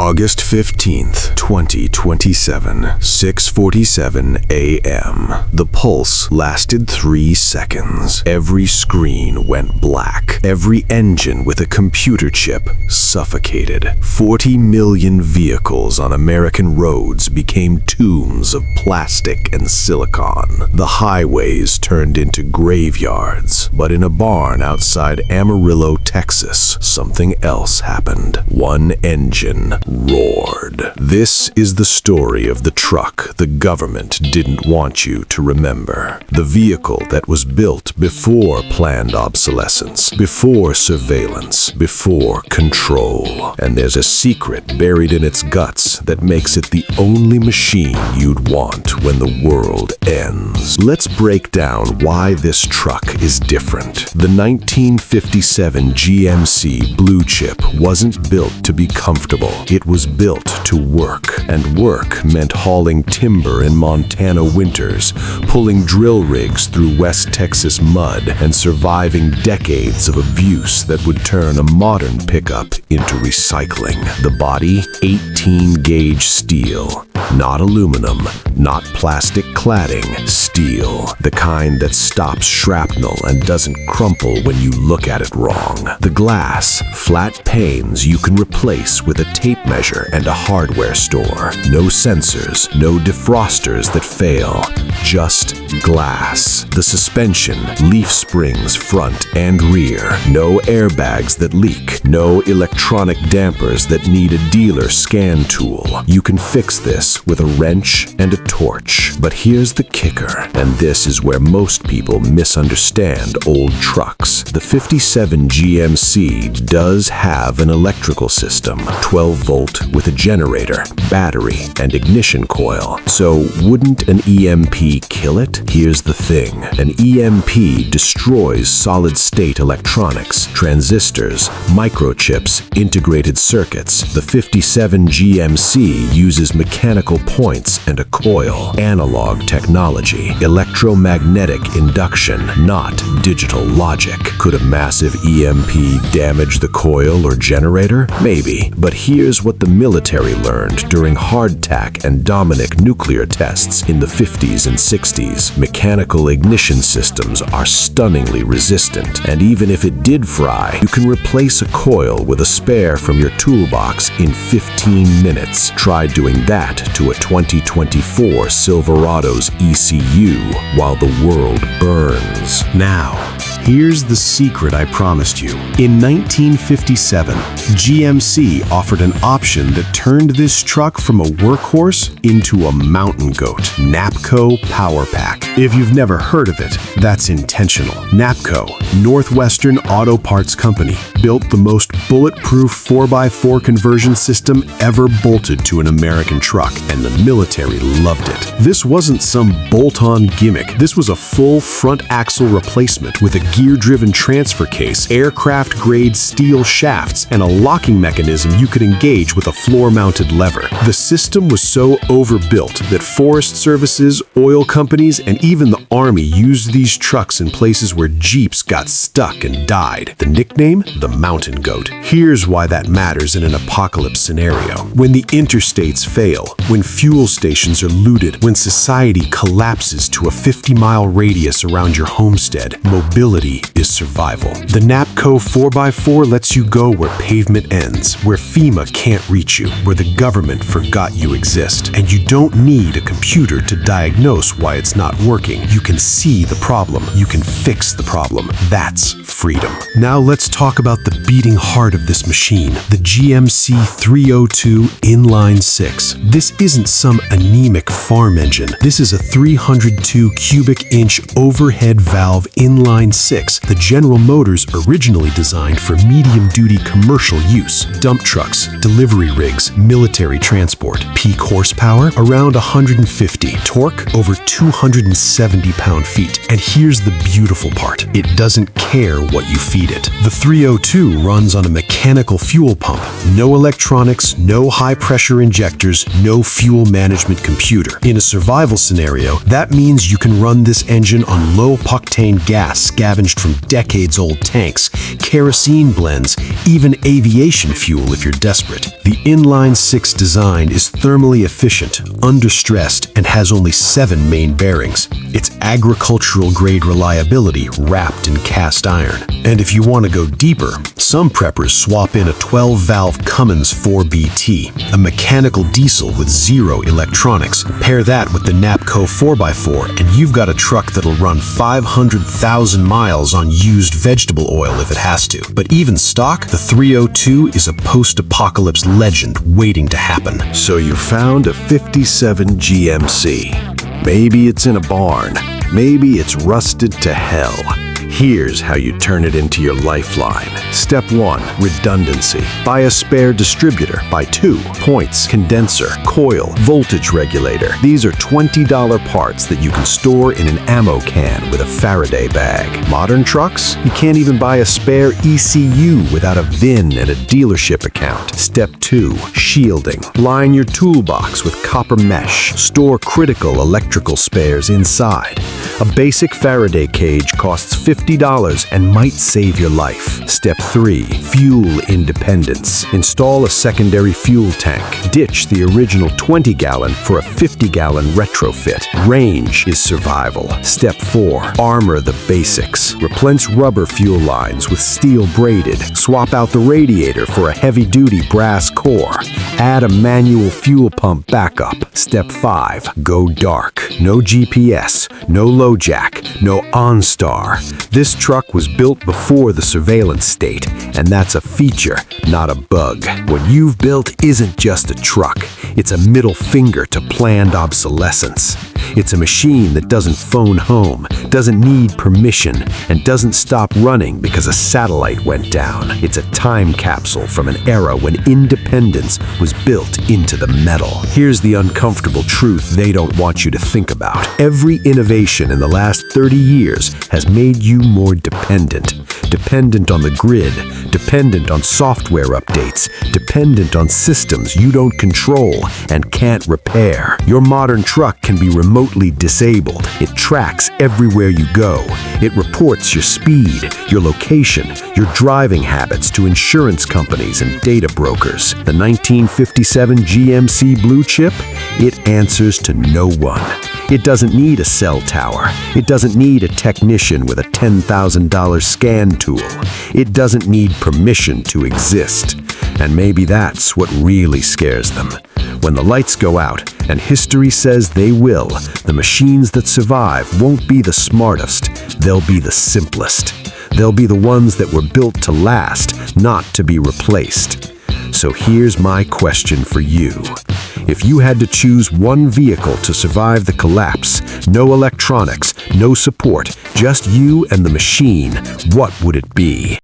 August 15th, 2027, 6:47 a.m. The pulse lasted 3 seconds. Every screen went black. Every engine with a computer chip suffocated. 40 million vehicles on American roads became tombs of plastic and silicon. The highways turned into graveyards. But in a barn outside Amarillo, Texas, something else happened. One engine roared. This is the story of the truck the government didn't want you to remember. The vehicle that was built before planned obsolescence, before surveillance, before control. And there's a secret buried in its guts that makes it the only machine you'd want when the world ends. Let's break down why this truck is different. The 1957 GMC Blue Chip wasn't built to be comfortable. It was built to work, and work meant hauling timber in Montana winters, pulling drill rigs through West Texas mud, and surviving decades of abuse that would turn a modern pickup into recycling. The body, 18-gauge steel. Not aluminum, not plastic cladding, steel. The kind that stops shrapnel and doesn't crumple when you look at it wrong. The glass, flat panes you can replace with a tape measure and a hardware store. No sensors, no defrosters that fail, just glass. The suspension, leaf springs front and rear. No airbags that leak, no electronic dampers that need a dealer scan tool. You can fix this with a wrench and a torch. But here's the kicker, and this is where most people misunderstand old trucks. The 57 GMC does have an electrical system, 12-volt with a generator, battery, and ignition coil. So wouldn't an EMP kill it? Here's the thing. An EMP destroys solid-state electronics, transistors, microchips, integrated circuits. The 57 GMC uses mechanical points and a coil, analog technology, electromagnetic induction, not digital logic. Could a massive EMP damage the coil or generator? Maybe, but here's what the military learned during hardtack and Dominic nuclear tests in the 50s and 60s. Mechanical ignition systems are stunningly resistant, and even if it did fry, you can replace a coil with a spare from your toolbox in 15 minutes. Try doing that to a 2024 Silverado's ECU while the world burns. Now, here's the secret I promised you. In 1957, GMC offered an option that turned this truck from a workhorse into a mountain goat. NAPCO Power Pack. If you've never heard of it, that's intentional. NAPCO, Northwestern Auto Parts Company, built the most bulletproof 4x4 conversion system ever bolted to an American truck, and the military loved it. This wasn't some bolt-on gimmick. This was a full front axle replacement with a gear-driven transfer case, aircraft-grade steel shafts, and a locking mechanism you could engage with a floor-mounted lever. The system was so overbuilt that forest services, oil companies, and even the Army used these trucks in places where Jeeps got stuck and died. The nickname? The Mountain Goat. Here's why that matters in an apocalypse scenario. When the interstates fail, when fuel stations are looted, when society collapses to a 50-mile radius around your homestead, mobility is survival. The NAPCO 4x4 lets you go where pavement ends, where FEMA can't reach you, where the government forgot you exist. And you don't need a computer to diagnose why it's not working. You can see the problem. You can fix the problem. That's freedom. Now let's talk about the beating heart of this machine, the GMC 302 Inline-Six. This isn't some anemic farm engine. This is a 302 cubic inch overhead valve Inline-Six. The General Motors originally designed for medium-duty commercial use. Dump trucks, delivery rigs, military transport. Peak horsepower, around 150. Torque, over 270 pound-feet. And here's the beautiful part. It doesn't care what you feed it. The 302 runs on a mechanical fuel pump. No electronics, no high-pressure injectors, no fuel management computer. In a survival scenario, that means you can run this engine on low-octane gas scavenged from decades-old tanks, kerosene blends, even aviation fuel if you're desperate. The Inline-Six design is thermally efficient, understressed, and has only 7 main bearings. It's agricultural-grade reliability wrapped in cast iron. And if you want to go deeper, some preppers swap in a 12-valve Cummins 4BT, a mechanical diesel with 0 electronics. Pair that with the NAPCO 4x4, and you've got a truck that'll run 500,000 miles on used vegetable oil if it has to. But even stock, the 302 is a post-apocalypse legend waiting to happen. So you found a 57 GMC. Maybe it's in a barn. Maybe it's rusted to hell. Here's how you turn it into your lifeline. Step 1. Redundancy. Buy a spare distributor. Buy 2. Points, condenser, coil, voltage regulator. These are $20 parts that you can store in an ammo can with a Faraday bag. Modern trucks? You can't even buy a spare ECU without a VIN and a dealership account. Step 2. Shielding. Line your toolbox with copper mesh. Store critical electrical spares inside. A basic Faraday cage costs $50 and might save your life. Step 3. Fuel independence. Install a secondary fuel tank. Ditch the original 20-gallon for a 50-gallon retrofit. Range is survival. Step 4. Armor the basics. Replace rubber fuel lines with steel braided. Swap out the radiator for a heavy-duty brass core. Add a manual fuel pump backup. Step 5. Go dark. No GPS, no low jack, no OnStar. This truck was built before the surveillance state, and that's a feature, not a bug. What you've built isn't just a truck. It's a middle finger to planned obsolescence. It's a machine that doesn't phone home, doesn't need permission, and doesn't stop running because a satellite went down. It's a time capsule from an era when independence was built into the metal. Here's the uncomfortable truth they don't want you to think about. Every innovation in the last 30 years has made you more dependent. Dependent on the grid, dependent on software updates, dependent on systems you don't control and can't repair. Your modern truck can be remotely disabled. It tracks everywhere you go. It reports your speed, your location, your driving habits to insurance companies and data brokers. The 1957 GMC Blue Chip? It answers to no one. It doesn't need a cell tower. It doesn't need a technician with a $10,000 scan tool. It doesn't need permission to exist. And maybe that's what really scares them. When the lights go out, and history says they will, the machines that survive won't be the smartest, they'll be the simplest. They'll be the ones that were built to last, not to be replaced. So here's my question for you. If you had to choose one vehicle to survive the collapse, no electronics, no support, just you and the machine, what would it be?